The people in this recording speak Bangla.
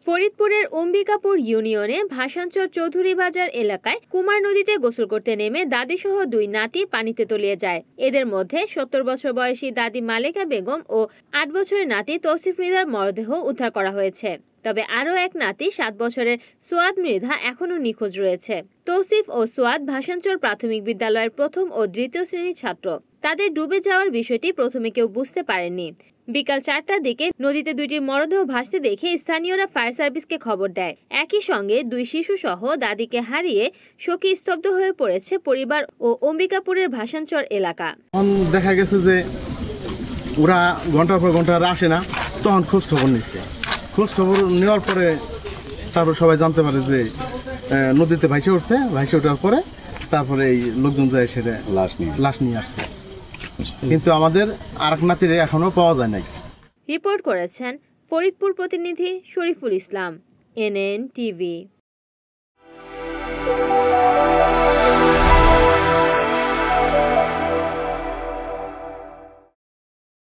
ফরিদপুরের অম্বিকাপুর ইউনিয়নে ভাসানচর চৌধুরী বাজার এলাকায় কুমার নদীতে গোসল করতে নেমে দাদিসহ দুই নাতি পানিতে তলিয়ে যায়। এদের মধ্যে ৭০ বছর বয়সী দাদি মালেকা বেগম ও ৮ বছরের নাতি তৌসিফ মৃধার মরদেহ উদ্ধার করা হয়েছে। তবে আরও এক নাতি ৭ বছরের সোয়াদ মৃধা এখনও নিখোঁজ রয়েছে। তৌসিফ ও সোয়াদ ভাসানচর প্রাথমিক বিদ্যালয়ের প্রথম ও দ্বিতীয় শ্রেণীর ছাত্র। তাদের ডুবে যাওয়ার বিষয়টি প্রথমে কেউ বুঝতে পারেননি। বিকাল ৪টার দিকে নদীতে দুইটির মরদেহ ভাসতে দেখে স্থানীয়রা ফায়ার সার্ভিসকে খবর দেয়। একই সঙ্গে দুই শিশু সহ দাদিকে হারিয়ে শোকে স্তব্ধ হয়ে পড়েছে পরিবার ও অম্বিকাপুরের ভাসানচর এলাকা। দেখা গেছে যে ওরা ঘন্টার পর ঘন্টা আসে না, তখন খোঁজ খবর নিচ্ছে। খোঁজ খবর নেওয়ার পরে তারপর সবাই জানতে পারে যে নদীতে ভাইসে উঠছে। ভাইসে ওঠার পরে তারপরে এই লোকজন যায় সেটা লাশ নিয়ে আসছে, কিন্তু আমাদের আরেক নাতিরে এখনো পাওয়া যায় নাই। রিপোর্ট করেছেন ফরিদপুর প্রতিনিধি শরীফুল ইসলাম, NN TV।